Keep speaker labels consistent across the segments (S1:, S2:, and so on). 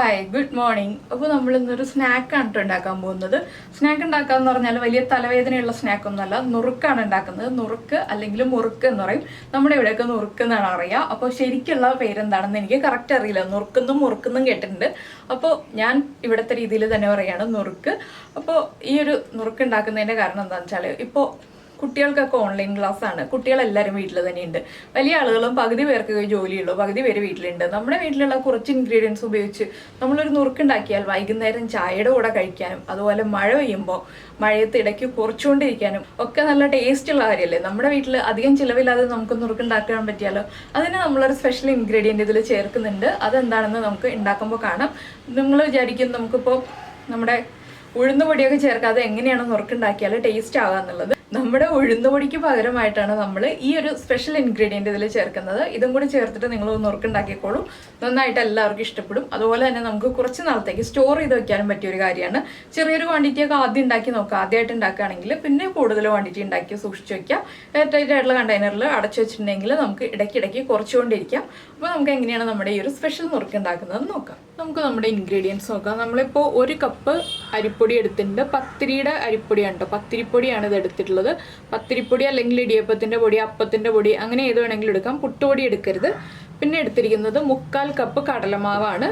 S1: Hi good morning. അപ്പോൾ നമ്മൾ ഇന്നൊരു സ്നാക്കാണ് ഉണ്ടാക്കാൻ പോകുന്നത്. സ്നാക്ക് ഉണ്ടാക്കാന്ന് പറഞ്ഞാൽ വലിയ തലവേദനയുള്ള സ്നാക്കൊന്നുമല്ല, നുറുക്കാണ് ഉണ്ടാക്കുന്നത്. നുറുക്ക് അല്ലെങ്കിൽ മുറുക്ക് എന്ന് പറയും. നമ്മുടെ ഇവിടെയൊക്കെ നുറുക്ക് എന്നാണ് അറിയുക. അപ്പോൾ ശരിക്കുള്ള പേരെന്താണെന്ന് എനിക്ക് കറക്റ്റ് അറിയില്ല. നുറുക്കുന്നും മുറുക്കുന്നും കേട്ടിട്ടുണ്ട്. അപ്പോൾ ഞാൻ ഇവിടുത്തെ രീതിയിൽ തന്നെ പറയുകയാണ് നുറുക്ക്. അപ്പോൾ ഈ ഒരു നുറുക്ക് ഉണ്ടാക്കുന്നതിൻ്റെ കാരണം എന്താണെന്ന് വെച്ചാൽ ഇപ്പോൾ കുട്ടികൾക്കൊക്കെ ഓൺലൈൻ ക്ലാസ് ആണ്. കുട്ടികളെല്ലാവരും വീട്ടിൽ തന്നെയുണ്ട്. വലിയ ആളുകളും പകുതി പേർക്ക് ജോലിയുള്ളൂ, പകുതി പേര് വീട്ടിലുണ്ട്. നമ്മുടെ വീട്ടിലുള്ള കുറച്ച് ഇൻഗ്രീഡിയൻസ് ഉപയോഗിച്ച് നമ്മളൊരു നുറുക്കുണ്ടാക്കിയാൽ വൈകുന്നേരം ചായയുടെ കൂടെ കഴിക്കാനും അതുപോലെ മഴ പെയ്യുമ്പോൾ മഴയത്ത് ഇടയ്ക്ക് കുറച്ചുകൊണ്ടിരിക്കാനും ഒക്കെ നല്ല ടേസ്റ്റ് ഉള്ള കാര്യമല്ലേ. നമ്മുടെ വീട്ടിൽ അധികം ചിലവില്ലാതെ നമുക്ക് നുറുക്കുണ്ടാക്കാൻ പറ്റിയാലോ. അതിന് നമ്മളൊരു സ്പെഷ്യൽ ഇൻഗ്രീഡിയൻറ്റ് ഇതിൽ ചേർക്കുന്നുണ്ട്. അതെന്താണെന്ന് നമുക്ക് ഉണ്ടാക്കുമ്പോൾ കാണാം. നിങ്ങൾ വിചാരിക്കും നമുക്കിപ്പോൾ നമ്മുടെ ഉഴുന്നുപൊടിയൊക്കെ ചേർക്കാതെ എങ്ങനെയാണ് നുറുക്കുണ്ടാക്കിയാൽ ടേസ്റ്റ് ആവുക എന്നുള്ളത്. നമ്മുടെ ഉഴുന്നുപൊടിക്ക് പകരമായിട്ടാണ് നമ്മൾ ഈ ഒരു സ്പെഷ്യൽ ഇൻഗ്രീഡിയൻറ്റ് ഇതിൽ ചേർക്കുന്നത്. ഇതും കൂടി ചേർത്തിട്ട് നിങ്ങൾ നുറുക്കുണ്ടാക്കിക്കോളും. നന്നായിട്ട് എല്ലാവർക്കും ഇഷ്ടപ്പെടും. അതുപോലെ തന്നെ നമുക്ക് കുറച്ച് നാളത്തേക്ക് സ്റ്റോർ ചെയ്ത് വെക്കാനും പറ്റിയ ഒരു കാര്യമാണ്. ചെറിയൊരു ക്വാണ്ടിറ്റിയൊക്കെ ആദ്യം ഉണ്ടാക്കി നോക്കുക. ആദ്യമായിട്ട് ഉണ്ടാക്കുകയാണെങ്കിൽ പിന്നെ കൂടുതൽ ക്വാണ്ടിറ്റി ഉണ്ടാക്കി സൂക്ഷിച്ച് വയ്ക്കാം. എയർടൈറ്റ് ആയിട്ടുള്ള കണ്ടെയ്നറിൽ അടച്ചു വെച്ചിട്ടുണ്ടെങ്കിൽ നമുക്ക് ഇടയ്ക്കിടയ്ക്ക് കുറച്ചുകൊണ്ടിരിക്കാം. അപ്പോൾ നമുക്ക് എങ്ങനെയാണ് നമ്മുടെ ഈ ഒരു സ്പെഷ്യൽ നുറുക്ക് ഉണ്ടാക്കുന്നത് നോക്കാം. നമുക്ക് നമ്മുടെ ഇൻഗ്രീഡിയൻസ് നോക്കാം. നമ്മളിപ്പോൾ 1 കപ്പ് അരിപ്പൊടി എടുത്തിട്ടുണ്ട്. പത്തിരിയുടെ അരിപ്പൊടിയാണ് കേട്ടോ, പത്തിരിപ്പൊടിയാണ് ഇത് എടുത്തിട്ടുള്ളത്. പത്തിരിപ്പൊടി അല്ലെങ്കിൽ ഇടിയപ്പത്തിൻ്റെ പൊടി, അപ്പത്തിൻ്റെ പൊടി, അങ്ങനെ ഏത് വേണമെങ്കിലും എടുക്കാം. പുട്ടുപൊടി എടുക്കരുത്. പിന്നെ എടുത്തിരിക്കുന്നത് 1/4 കപ്പ് കടലമാവാണ്.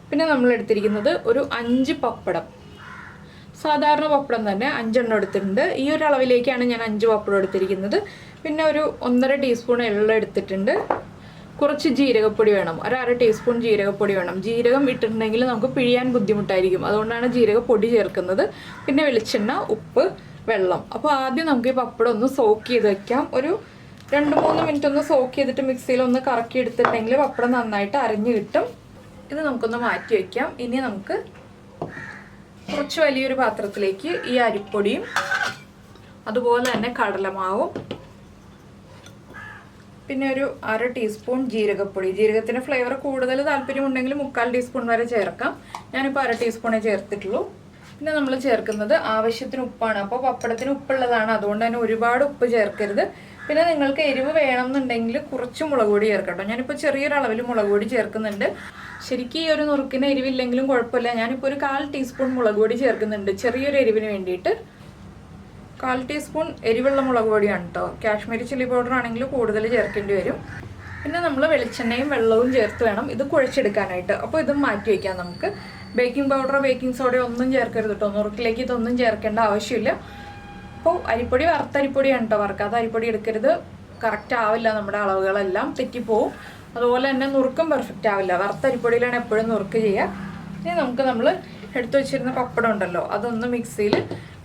S1: പിന്നെ നമ്മൾ എടുത്തിരിക്കുന്നത് ഒരു 5 പപ്പടം, സാധാരണ പപ്പടം തന്നെ 5 എണ്ണം എടുത്തിട്ടുണ്ട്. ഈ ഒരു അളവിലേക്കാണ് ഞാൻ 5 പപ്പടം എടുത്തിരിക്കുന്നത്. പിന്നെ ഒരു 1.5 ടീസ്പൂൺ എള്ളം എടുത്തിട്ടുണ്ട്. കുറച്ച് ജീരകപ്പൊടി വേണം, 1/2 ടീസ്പൂൺ ജീരകപ്പൊടി വേണം. ജീരകം ഇട്ടിട്ടുണ്ടെങ്കിൽ നമുക്ക് പിഴിയാൻ ബുദ്ധിമുട്ടായിരിക്കും, അതുകൊണ്ടാണ് ജീരകപ്പൊടി ചേർക്കുന്നത്. പിന്നെ വെളിച്ചെണ്ണ, ഉപ്പ്, വെള്ളം. അപ്പോൾ ആദ്യം നമുക്ക് ഈ പപ്പടം ഒന്ന് സോക്ക് ചെയ്ത് വെക്കാം. ഒരു 2-3 മിനിറ്റ് ഒന്ന് സോക്ക് ചെയ്തിട്ട് മിക്സിയിൽ ഒന്ന് കറക്കി എടുത്തിട്ടുണ്ടെങ്കിൽ പപ്പടം നന്നായിട്ട് അരഞ്ഞു കിട്ടും. ഇത് നമുക്കൊന്ന് മാറ്റി വയ്ക്കാം. ഇനി നമുക്ക് കുറച്ച് വലിയൊരു പാത്രത്തിലേക്ക് ഈ അരിപ്പൊടിയും അതുപോലെ തന്നെ കടലമാവും പിന്നെ ഒരു 1/2 ടീസ്പൂൺ ജീരകപ്പൊടി. ജീരകത്തിന് ഫ്ലേവർ കൂടുതൽ താല്പര്യമുണ്ടെങ്കിൽ 1/4 ടീസ്പൂൺ വരെ ചേർക്കാം. ഞാനിപ്പോൾ 1/2 ടീസ്പൂണേ ചേർത്തിട്ടുള്ളൂ. പിന്നെ നമ്മൾ ചേർക്കുന്നത് ആവശ്യത്തിന് ഉപ്പാണ്. അപ്പോൾ പപ്പടത്തിന് ഉപ്പുള്ളതാണ്, അതുകൊണ്ട് തന്നെ ഒരുപാട് ഉപ്പ് ചേർക്കരുത്. പിന്നെ നിങ്ങൾക്ക് എരിവ് വേണമെന്നുണ്ടെങ്കിൽ കുറച്ച് മുളക് പൊടി ചേർക്കട്ടോ. ഞാനിപ്പോൾ ചെറിയൊരു അളവിൽ മുളക് പൊടി ചേർക്കുന്നുണ്ട്. ശരിക്കും ഈ ഒരു നുറുക്കിന് എരിവില്ലെങ്കിലും കുഴപ്പമില്ല. ഞാനിപ്പോൾ ഒരു 1/4 ടീസ്പൂൺ മുളക് പൊടി ചേർക്കുന്നുണ്ട്, ചെറിയൊരു എരിവിന് വേണ്ടിയിട്ട്. 1/4 ടീസ്പൂൺ എരിവുള്ള മുളക് പൊടിയാണ് കേട്ടോ. കാശ്മീരി ചില്ലി പൗഡർ ആണെങ്കിൽ കൂടുതൽ ചേർക്കേണ്ടി വരും. പിന്നെ നമ്മൾ വെളിച്ചെണ്ണയും വെള്ളവും ചേർത്ത് വേണം ഇത് കുഴച്ചെടുക്കാനായിട്ട്. അപ്പോൾ ഇതും മാറ്റി വയ്ക്കാം നമുക്ക്. ബേക്കിംഗ് പൗഡറോ ബേക്കിംഗ് സോഡയോ ഒന്നും ചേർക്കരുത് കേട്ടോ. നുറുക്കിലേക്ക് ഇതൊന്നും ചേർക്കേണ്ട ആവശ്യമില്ല. അപ്പോൾ അരിപ്പൊടി വറുത്തരിപ്പൊടിയാണ് കേട്ടോ, വറുക്കാത്ത അരിപ്പൊടി എടുക്കരുത്. കറക്റ്റ് ആവില്ല, നമ്മുടെ അളവുകളെല്ലാം തെറ്റിപ്പോവും. അതുപോലെ തന്നെ നുറുക്കും പെർഫെക്റ്റ് ആവില്ല. വറുത്തരിപ്പൊടിയിലാണ് എപ്പോഴും നുറുക്ക് ചെയ്യുക. ഇനി നമുക്ക് നമ്മൾ എടുത്തു വെച്ചിരുന്ന പപ്പടം ഉണ്ടല്ലോ, അതൊന്ന്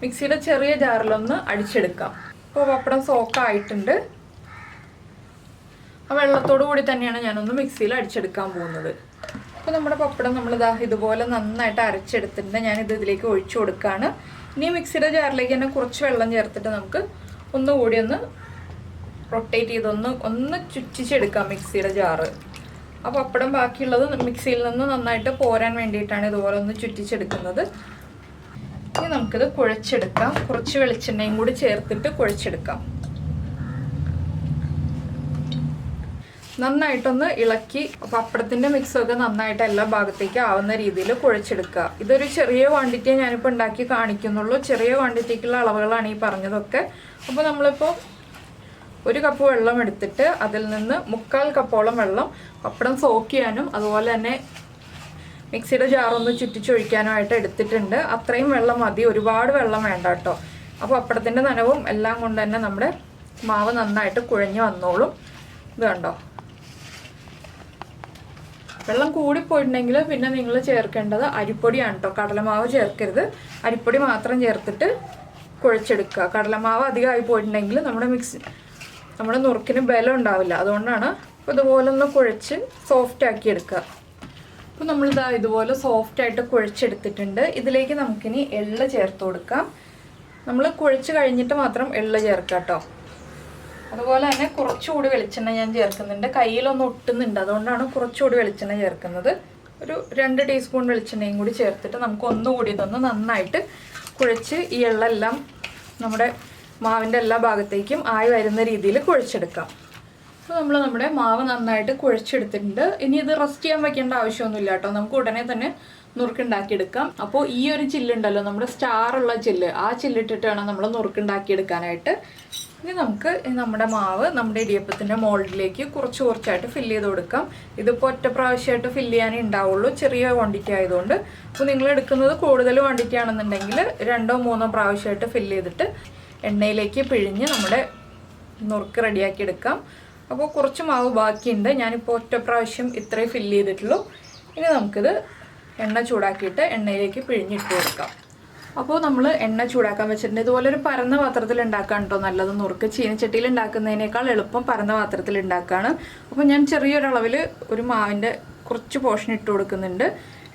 S1: മിക്സിയുടെ ചെറിയ ജാറിലൊന്ന് അടിച്ചെടുക്കാം. ഇപ്പോൾ പപ്പടം സോക്കായിട്ടുണ്ട്. ആ വെള്ളത്തോടു കൂടി തന്നെയാണ് ഞാനൊന്ന് മിക്സിയിൽ അടിച്ചെടുക്കാൻ പോകുന്നത്. അപ്പോൾ നമ്മുടെ പപ്പടം നമ്മളിതാ ഇതുപോലെ നന്നായിട്ട് അരച്ചെടുത്തിട്ടുണ്ട്. ഞാനിത് ഇതിലേക്ക് ഒഴിച്ചു കൊടുക്കുകയാണ്. ഇനി മിക്സിയുടെ ജാറിലേക്ക് തന്നെ കുറച്ച് വെള്ളം ചേർത്തിട്ട് നമുക്ക് ഒന്നുകൂടി ഒന്ന് റൊട്ടേറ്റ് ചെയ്ത് ഒന്ന് ചുറ്റിച്ചെടുക്കാം മിക്സിയുടെ ജാറ്. ആ പപ്പടം ബാക്കിയുള്ളത് മിക്സിയിൽ നിന്ന് നന്നായിട്ട് പോരാൻ വേണ്ടിയിട്ടാണ് ഇതുപോലെ ഒന്ന് ചുറ്റിച്ചെടുക്കുന്നത്. ഇനി നമുക്കിത് കുഴച്ചെടുക്കാം. കുറച്ച് വെളിച്ചെണ്ണയും കൂടി ചേർത്തിട്ട് കുഴച്ചെടുക്കാം. നന്നായിട്ടൊന്ന് ഇളക്കി പപ്പടത്തിൻ്റെ മിക്സൊക്കെ നന്നായിട്ട് എല്ലാ ഭാഗത്തേക്ക് ആവുന്ന രീതിയിൽ കുഴച്ചെടുക്കുക. ഇതൊരു ചെറിയ ക്വാണ്ടിറ്റിയെ ഞാനിപ്പോൾ ഉണ്ടാക്കി കാണിക്കുന്നുള്ളൂ. ചെറിയ ക്വാണ്ടിറ്റിക്കുള്ള അളവുകളാണ് ഈ പറഞ്ഞതൊക്കെ. അപ്പോൾ നമ്മളിപ്പോൾ 1 കപ്പ് വെള്ളം എടുത്തിട്ട് അതിൽ നിന്ന് 1/4 കപ്പോളം വെള്ളം പപ്പടം സോക്ക് ചെയ്യാനും അതുപോലെ തന്നെ മിക്സിയുടെ ജാറൊന്ന് ചുറ്റിച്ചൊഴിക്കാനുമായിട്ട് എടുത്തിട്ടുണ്ട്. അത്രയും വെള്ളം മതി, ഒരുപാട് വെള്ളം വേണ്ട കേട്ടോ. അപ്പോൾ പപ്പടത്തിൻ്റെ നനവും എല്ലാം കൊണ്ട് തന്നെ നമ്മുടെ മാവ് നന്നായിട്ട് കുഴഞ്ഞു വന്നോളും. ഇത് കണ്ടോ, വെള്ളം കൂടിപ്പോയിട്ടുണ്ടെങ്കിൽ പിന്നെ നിങ്ങൾ ചേർക്കേണ്ടത് അരിപ്പൊടിയാണ് കേട്ടോ. കടലമാവ് ചേർക്കരുത്, അരിപ്പൊടി മാത്രം ചേർത്തിട്ട് കുഴച്ചെടുക്കുക. കടലമാവ് അധികമായി പോയിട്ടുണ്ടെങ്കിൽ നമ്മുടെ നുറുക്കിന് ബലം ഉണ്ടാവില്ല, അതുകൊണ്ടാണ്. അപ്പോൾ ഇതുപോലെ ഒന്ന് കുഴച്ച് സോഫ്റ്റ് എടുക്കുക. അപ്പോൾ നമ്മളിതാ ഇതുപോലെ സോഫ്റ്റായിട്ട് കുഴച്ചെടുത്തിട്ടുണ്ട്. ഇതിലേക്ക് നമുക്കിനി എള്ള് ചേർത്ത് കൊടുക്കാം. നമ്മൾ കുഴച്ച് കഴിഞ്ഞിട്ട് മാത്രം എള്ള് ചേർക്കാം കേട്ടോ. അതുപോലെ തന്നെ കുറച്ചുകൂടി വെളിച്ചെണ്ണ ഞാൻ ചേർക്കുന്നുണ്ട്. കയ്യിലൊന്ന് ഒട്ടുന്നുണ്ട്, അതുകൊണ്ടാണ് കുറച്ചുകൂടി വെളിച്ചെണ്ണ ചേർക്കുന്നത്. ഒരു 2 ടീസ്പൂൺ വെളിച്ചെണ്ണയും കൂടി ചേർത്തിട്ട് നമുക്ക് ഒന്നുകൂടി ഇതൊന്ന് നന്നായിട്ട് കുഴച്ച് ഈ എള്ളെല്ലാം നമ്മുടെ മാവിൻ്റെ എല്ലാ ഭാഗത്തേക്കും ആയി വരുന്ന രീതിയിൽ കുഴച്ചെടുക്കാം. അപ്പോൾ നമ്മൾ നമ്മുടെ മാവ് നന്നായിട്ട് കുഴച്ചെടുത്തിട്ടുണ്ട്. ഇനി ഇത് റെസ്റ്റ് ചെയ്യാൻ വെക്കേണ്ട ആവശ്യമൊന്നുമില്ല കേട്ടോ, നമുക്ക് ഉടനെ തന്നെ നുറുക്കുണ്ടാക്കിയെടുക്കാം. അപ്പോൾ ഈ ഒരു ചില്ലുണ്ടല്ലോ, നമ്മുടെ സ്റ്റാറുള്ള ചില്ല്, ആ ചില്ലിട്ടിട്ട് വേണം നമ്മൾ നുറുക്കുണ്ടാക്കിയെടുക്കാനായിട്ട്. ഇനി നമുക്ക് നമ്മുടെ മാവ് നമ്മുടെ ഇടിയപ്പത്തിൻ്റെ മോൾഡിലേക്ക് കുറച്ച് കുറച്ചായിട്ട് ഫില്ല് ചെയ്ത് കൊടുക്കാം. ഇതിപ്പോൾ ഒറ്റ പ്രാവശ്യമായിട്ട് ഫില്ല് ചെയ്യാനേ ഉണ്ടാവുള്ളൂ, ചെറിയ ക്വാണ്ടിറ്റി ആയതുകൊണ്ട്. അപ്പോൾ നിങ്ങൾ എടുക്കുന്നത് കൂടുതൽ ക്വാണ്ടിറ്റി ആണെന്നുണ്ടെങ്കിൽ 2 or 3 പ്രാവശ്യമായിട്ട് ഫില്ല് ചെയ്തിട്ട് എണ്ണയിലേക്ക് പിഴിഞ്ഞ് നമ്മുടെ നുറുക്ക് റെഡിയാക്കി എടുക്കാം. അപ്പോൾ കുറച്ച് മാവ് ബാക്കിയുണ്ട്, ഞാനിപ്പോൾ ഒറ്റ പ്രാവശ്യം ഇത്രയും ഫില്ല് ചെയ്തിട്ടുള്ളൂ. ഇനി നമുക്കിത് എണ്ണ ചൂടാക്കിയിട്ട് എണ്ണയിലേക്ക് പിഴിഞ്ഞിട്ട് കൊടുക്കാം. അപ്പോൾ നമ്മൾ എണ്ണ ചൂടാക്കാൻ വെച്ചിട്ടുണ്ട്. ഇതുപോലെ ഒരു പരന്ന പാത്രത്തിൽ ഉണ്ടാക്കാൻ കേട്ടോ നല്ലത്. നുറുക്ക് ചീനച്ചട്ടിയിൽ ഉണ്ടാക്കുന്നതിനേക്കാൾ എളുപ്പം പരന്ന പാത്രത്തിൽ ഉണ്ടാക്കുകയാണ്. അപ്പോൾ ഞാൻ ചെറിയൊരളവിൽ ഒരു മാവിൻ്റെ കുറച്ച് പോർഷൻ ഇട്ട് കൊടുക്കുന്നുണ്ട്.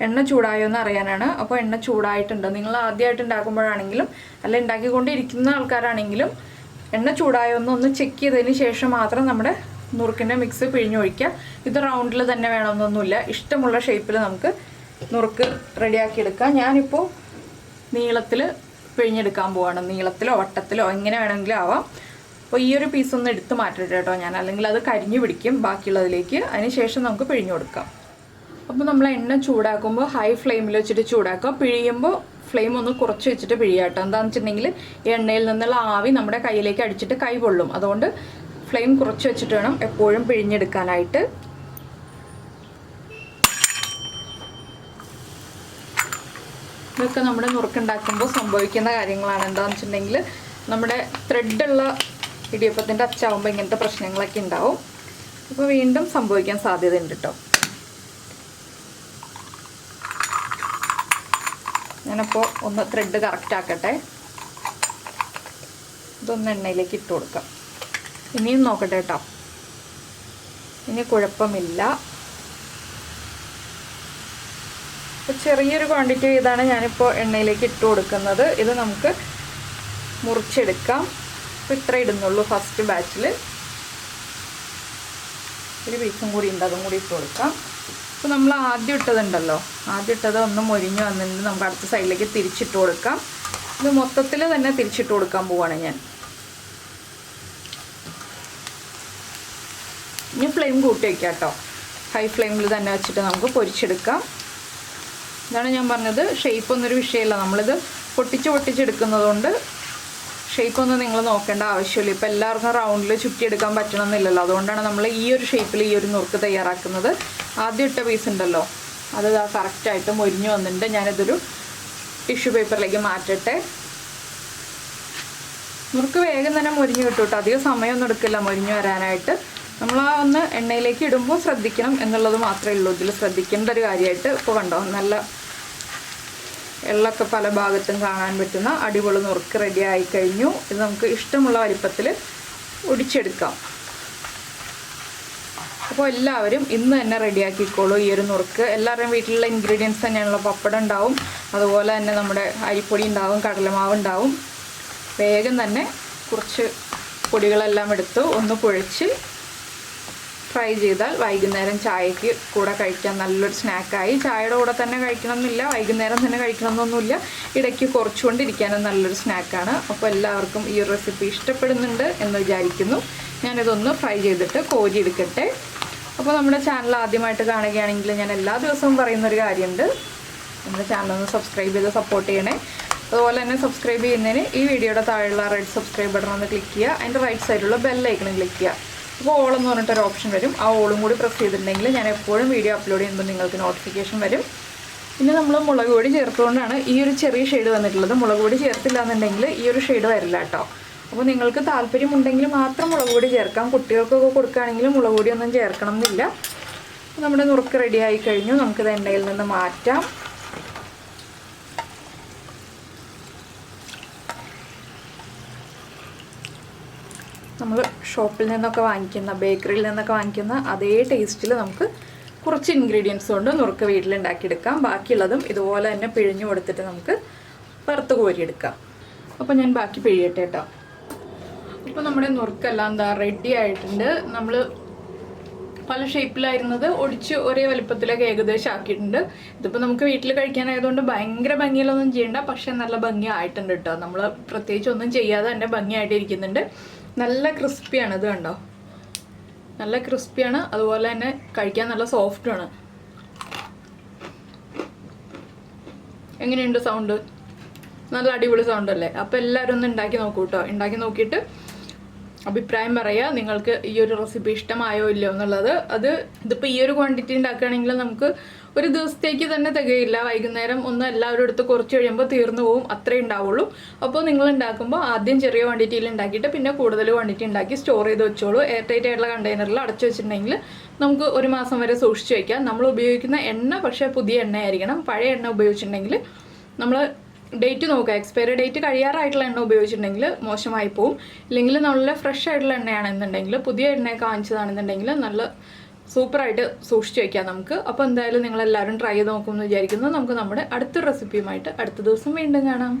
S1: എണ്ണ ചൂടായോ എന്ന് അറിയാനാണ്. അപ്പോൾ എണ്ണ ചൂടായിട്ടുണ്ട്. നിങ്ങൾ ആദ്യമായിട്ട് ഉണ്ടാക്കുമ്പോഴാണെങ്കിലും അല്ല ഉണ്ടാക്കിക്കൊണ്ടിരിക്കുന്ന ആൾക്കാരാണെങ്കിലും എണ്ണ ചൂടായോ ഒന്ന് ചെക്ക് ചെയ്തതിന് ശേഷം മാത്രം നമ്മുടെ നുറുക്കിൻ്റെ മിക്സ് പിഴിഞ്ഞൊഴിക്കുക. ഇത് റൗണ്ടിൽ തന്നെ വേണമെന്നൊന്നുമില്ല, ഇഷ്ടമുള്ള ഷേപ്പിൽ നമുക്ക് നുറുക്ക് റെഡിയാക്കി എടുക്കാം. ഞാനിപ്പോൾ നീളത്തിൽ പിഴിഞ്ഞെടുക്കാൻ പോവാണ്. നീളത്തിലോ വട്ടത്തിലോ എങ്ങനെ വേണമെങ്കിലും ആവാം. അപ്പോൾ ഈ ഒരു പീസൊന്ന് എടുത്ത് മാറ്റട്ടെ കേട്ടോ ഞാൻ, അല്ലെങ്കിൽ അത് കരിഞ്ഞു പിടിക്കും ബാക്കിയുള്ളതിലേക്ക്. അതിന് ശേഷം നമുക്ക് പിഴിഞ്ഞു കൊടുക്കാം. അപ്പോൾ നമ്മൾ എണ്ണ ചൂടാക്കുമ്പോൾ ഹൈ ഫ്ലെയിമിൽ വെച്ചിട്ട് ചൂടാക്കുക. പിഴിയുമ്പോൾ ഫ്ലെയിം ഒന്ന് കുറച്ച് വെച്ചിട്ട് പിഴിയുക കേട്ടോ. എന്താണെന്ന് വെച്ചിട്ടുണ്ടെങ്കിൽ എണ്ണയിൽ നിന്നുള്ള ആവി നമ്മുടെ കയ്യിലേക്ക് അടിച്ചിട്ട് കൈ പൊള്ളും. അതുകൊണ്ട് ഫ്ലെയിം കുറച്ച് വെച്ചിട്ട് വേണം എപ്പോഴും പിഴിഞ്ഞെടുക്കാനായിട്ട്. ഇതൊക്കെ നമ്മുടെ നുറുക്കുണ്ടാക്കുമ്പോൾ സംഭവിക്കുന്ന കാര്യങ്ങളാണ്. എന്താണെന്ന് വെച്ചിട്ടുണ്ടെങ്കിൽ നമ്മുടെ ത്രെഡുള്ള ഇടിയപ്പത്തിൻ്റെ അച്ചാവുമ്പോൾ ഇങ്ങനത്തെ പ്രശ്നങ്ങളൊക്കെ ഉണ്ടാവും. അപ്പോൾ വീണ്ടും സംഭവിക്കാൻ സാധ്യതയുണ്ട് കേട്ടോ. ഞാനപ്പോൾ ഒന്ന് ത്രെഡ് കറക്റ്റ് ആക്കട്ടെ. ഇതൊന്ന് എണ്ണയിലേക്ക് ഇട്ട് കൊടുക്കാം. ഇനിയും നോക്കട്ടെ കേട്ടോ, ഇനി കുഴപ്പമില്ല. അപ്പോൾ ചെറിയൊരു ക്വാണ്ടിറ്റി ഇതാണ് ഞാനിപ്പോൾ എണ്ണയിലേക്ക് ഇട്ട് കൊടുക്കുന്നത്. ഇത് നമുക്ക് മുറിച്ചെടുക്കാം. അപ്പോൾ ഇത്ര ഇടുന്നുള്ളൂ ഫസ്റ്റ് ബാച്ചിൽ. ഒരു പീസും കൂടി ഉണ്ട്, അതും കൂടി ഇട്ട് കൊടുക്കാം. അപ്പോൾ നമ്മൾ ആദ്യം ഇട്ടതുണ്ടല്ലോ, ആദ്യം ഇട്ടത് ഒന്ന് മൊരിഞ്ഞ് വന്നിട്ട് നമുക്ക് അടുത്ത സൈഡിലേക്ക് തിരിച്ചിട്ട് കൊടുക്കാം. ഇത് മൊത്തത്തിൽ തന്നെ തിരിച്ചിട്ട് കൊടുക്കാൻ പോവാണ് ഞാൻ. ഇനി ഫ്ലെയിം കൂട്ടി വയ്ക്കാം കേട്ടോ. ഹൈ ഫ്ലെയിമിൽ തന്നെ വെച്ചിട്ട് നമുക്ക് പൊരിച്ചെടുക്കാം. ഇതാണ് ഞാൻ പറഞ്ഞത്, ഷേപ്പൊന്നൊരു വിഷയമല്ല. നമ്മളിത് പൊട്ടിച്ചെടുക്കുന്നതുകൊണ്ട് ഷേപ്പൊന്നും നിങ്ങൾ നോക്കേണ്ട ആവശ്യമില്ല. ഇപ്പോൾ എല്ലാവർക്കും റൗണ്ടിൽ ചുറ്റിയെടുക്കാൻ പറ്റണമെന്നില്ലല്ലോ. അതുകൊണ്ടാണ് നമ്മൾ ഈ ഒരു ഷേപ്പിൽ ഈ ഒരു നുറുക്ക് തയ്യാറാക്കുന്നത്. ആദ്യം ഇട്ട പീസ് ഉണ്ടല്ലോ, അത് കറക്റ്റായിട്ട് മൊരിഞ്ഞ് വന്നിട്ടുണ്ട്. ഞാനിതൊരു ടിഷ്യൂ പേപ്പറിലേക്ക് മാറ്റട്ടെ. നുറുക്ക് വേഗം തന്നെ മൊരിഞ്ഞ് കിട്ടും കേട്ടോ, അധികം സമയമൊന്നും എടുക്കില്ല മൊരിഞ്ഞ് വരാനായിട്ട്. നമ്മൾ ആ ഒന്ന് എണ്ണയിലേക്ക് ഇടുമ്പോൾ ശ്രദ്ധിക്കണം എന്നുള്ളത് മാത്രമേ ഉള്ളൂ ഇതിൽ ശ്രദ്ധിക്കേണ്ട ഒരു കാര്യമായിട്ട്. ഇപ്പോൾ കണ്ടോ, നല്ല എള്ളൊക്കെ പല ഭാഗത്തും കാണാൻ പറ്റുന്ന അടിപൊളി നുറുക്ക് റെഡി ആയി കഴിഞ്ഞു. ഇത് നമുക്ക് ഇഷ്ടമുള്ള വലിപ്പത്തിൽ ഒടിച്ചെടുക്കാം. അപ്പോൾ എല്ലാവരും ഇന്ന് തന്നെ റെഡിയാക്കിക്കോളൂ ഈ ഒരു നുറുക്ക്. എല്ലാവരുടെയും വീട്ടിലുള്ള ഇൻഗ്രീഡിയൻസ് തന്നെയാണല്ലോ. പപ്പടം ഉണ്ടാവും, അതുപോലെ തന്നെ നമ്മുടെ അരിപ്പൊടി ഉണ്ടാവും, കടലമാവ് ഉണ്ടാവും. വേഗം തന്നെ കുറച്ച് പൊടികളെല്ലാം എടുത്ത് ഒന്ന് കുഴച്ച് ഫ്രൈ ചെയ്താൽ വൈകുന്നേരം ചായക്ക് കൂടെ കഴിക്കാൻ നല്ലൊരു സ്നാക്കായി. ചായയുടെ കൂടെ തന്നെ കഴിക്കണമെന്നില്ല, വൈകുന്നേരം തന്നെ കഴിക്കണമെന്നൊന്നുമില്ല, ഇടയ്ക്ക് കുറച്ചുകൊണ്ടിരിക്കാനും നല്ലൊരു സ്നാക്കാണ്. അപ്പോൾ എല്ലാവർക്കും ഈ ഒരു റെസിപ്പി ഇഷ്ടപ്പെടുന്നുണ്ട് എന്ന് വിചാരിക്കുന്നു. ഞാനിതൊന്ന് ഫ്രൈ ചെയ്തിട്ട് കോരിയെടുക്കട്ടെ. അപ്പോൾ നമ്മുടെ ചാനൽ ആദ്യമായിട്ട് കാണുകയാണെങ്കിൽ ഞാൻ എല്ലാ ദിവസവും പറയുന്നൊരു കാര്യമുണ്ട്, നമ്മുടെ ചാനലൊന്ന് സബ്സ്ക്രൈബ് ചെയ്ത് സപ്പോർട്ട് ചെയ്യണേ. അതുപോലെ തന്നെ സബ്സ്ക്രൈബ് ചെയ്യുന്നതിന് ഈ വീഡിയോയുടെ താഴെയുള്ള റെഡ് സബ്സ്ക്രൈബ് ബട്ടൺ ഒന്ന് ക്ലിക്ക് ചെയ്യുക. അതിൻ്റെ റൈറ്റ് സൈഡിലുള്ള ബെല്ലൈക്കണും ക്ലിക്ക് ചെയ്യുക. അപ്പോൾ ഓൾ എന്ന് പറഞ്ഞിട്ടൊരു ഓപ്ഷൻ വരും. ആ ഓളും കൂടി പ്രസ് ചെയ്തിട്ടുണ്ടെങ്കിൽ ഞാൻ എപ്പോഴും വീഡിയോ അപ്ലോഡ് ചെയ്യുമ്പോൾ നിങ്ങൾക്ക് നോട്ടിഫിക്കേഷൻ വരും. പിന്നെ നമ്മൾ മുളക് പൊടി ചേർത്തുകൊണ്ടാണ് ഈ ഒരു ചെറിയ ഷെയ്ഡ് വന്നിട്ടുള്ളത്. മുളക് പൊടി ചേർത്തില്ല എന്നുണ്ടെങ്കിൽ ഈ ഒരു ഷെയ്ഡ് വരില്ല കേട്ടോ. അപ്പോൾ നിങ്ങൾക്ക് താല്പര്യമുണ്ടെങ്കിൽ മാത്രം മുളക് പൊടി ചേർക്കാം. കുട്ടികൾക്കൊക്കെ കൊടുക്കുകയാണെങ്കിൽ മുളക് പൊടിയൊന്നും ചേർക്കണം എന്നില്ല. നമ്മുടെ നുറുക്ക് റെഡി ആയി കഴിഞ്ഞു. നമുക്കിത് എണ്ണയിൽ നിന്ന് മാറ്റാം. നമ്മൾ ഷോപ്പിൽ നിന്നൊക്കെ വാങ്ങിക്കുന്ന, ബേക്കറിയിൽ നിന്നൊക്കെ വാങ്ങിക്കുന്ന അതേ ടേസ്റ്റിൽ നമുക്ക് കുറച്ച് ഇൻഗ്രീഡിയൻസ് കൊണ്ട് നുറുക്ക് വീട്ടിലുണ്ടാക്കിയെടുക്കാം. ബാക്കിയുള്ളതും ഇതുപോലെ തന്നെ പിഴിഞ്ഞു കൊടുത്തിട്ട് നമുക്ക് വറുത്ത് കോരിയെടുക്കാം. അപ്പോൾ ഞാൻ ബാക്കി പിഴിയട്ടെ കേട്ടോ. അപ്പോൾ നമ്മുടെ നുറുക്കെല്ലാം എന്താ റെഡി ആയിട്ടുണ്ട്. നമ്മൾ പല ഷേപ്പിലായിരുന്നത് ഒടിച്ച് ഒരേ വലുപ്പത്തിലൊക്കെ ഏകദേശം ആക്കിയിട്ടുണ്ട്. ഇതിപ്പോൾ നമുക്ക് വീട്ടിൽ കഴിക്കാനായതുകൊണ്ട് ഭയങ്കര ഭംഗിയിലൊന്നും ചെയ്യണ്ട, പക്ഷെ നല്ല ഭംഗി ആയിട്ടുണ്ട് കേട്ടോ. നമ്മൾ പ്രത്യേകിച്ച് ഒന്നും ചെയ്യാതെ തന്നെ ഭംഗിയായിട്ട് ഇരിക്കുന്നുണ്ട്. നല്ല ക്രിസ്പിയാണ്, ഇത് കണ്ടോ. നല്ല ക്രിസ്പിയാണ്, അതുപോലെ തന്നെ കഴിക്കാൻ നല്ല സോഫ്റ്റാണ്. എങ്ങനെയുണ്ട് സൗണ്ട്? നല്ല അടിപൊളി സൗണ്ട് അല്ലേ? അപ്പോൾ എല്ലാവരും ഒന്ന് ഉണ്ടാക്കി നോക്കൂ കേട്ടോ. ഉണ്ടാക്കി നോക്കിയിട്ട് അഭിപ്രായം പറയുക, നിങ്ങൾക്ക് ഈ ഒരു റെസിപ്പി ഇഷ്ടമായോ ഇല്ലയോ എന്നുള്ളത്. ഇതിപ്പോൾ ഈ ഒരു ക്വാണ്ടിറ്റി ഉണ്ടാക്കുകയാണെങ്കിൽ നമുക്ക് ഒരു ദിവസത്തേക്ക് തന്നെ തികയില്ല. വൈകുന്നേരം ഒന്ന് എല്ലാവരും എടുത്ത് കുറച്ച് കഴിയുമ്പോൾ തീർന്നു പോകും, അത്രേ ഉണ്ടാവുള്ളൂ. അപ്പോൾ നിങ്ങൾ ഉണ്ടാക്കുമ്പോൾ ആദ്യം ചെറിയ ക്വാണ്ടിറ്റിയിൽ ഉണ്ടാക്കിയിട്ട് പിന്നെ കൂടുതൽ ക്വാണ്ടിറ്റി ഉണ്ടാക്കി സ്റ്റോർ ചെയ്ത് വെച്ചോളൂ. എയർ ടൈറ്റ് ആയിട്ടുള്ള കണ്ടെയ്നറിൽ അടച്ചു വെച്ചിട്ടുണ്ടെങ്കിൽ നമുക്ക് 1 മാസം വരെ സൂക്ഷിച്ച് വയ്ക്കാം. നമ്മൾ ഉപയോഗിക്കുന്ന എണ്ണ പക്ഷേ പുതിയ എണ്ണ ആയിരിക്കണം. പഴയ എണ്ണ ഉപയോഗിച്ചിട്ടുണ്ടെങ്കിൽ നമ്മൾ ഡേറ്റ് നോക്കുക. എക്സ്പയറി ഡേറ്റ് കഴിയാറായിട്ടുള്ള എണ്ണ ഉപയോഗിച്ചിട്ടുണ്ടെങ്കിൽ മോശമായി പോവും. ഇല്ലെങ്കിൽ നല്ല ഫ്രഷ് ആയിട്ടുള്ള എണ്ണയാണെന്നുണ്ടെങ്കിൽ, പുതിയ എണ്ണയൊക്കെ വാങ്ങിച്ചതാണെന്നുണ്ടെങ്കിൽ നല്ല സൂപ്പറായിട്ട് സൂക്ഷിച്ച് വയ്ക്കാം നമുക്ക്. അപ്പോൾ എന്തായാലും നിങ്ങളെല്ലാവരും ട്രൈ ചെയ്ത് നോക്കുമെന്ന് വിചാരിക്കുന്നു. നമുക്ക് നമ്മുടെ അടുത്ത റെസിപ്പിയുമായിട്ട് അടുത്ത ദിവസം വീണ്ടും കാണാം.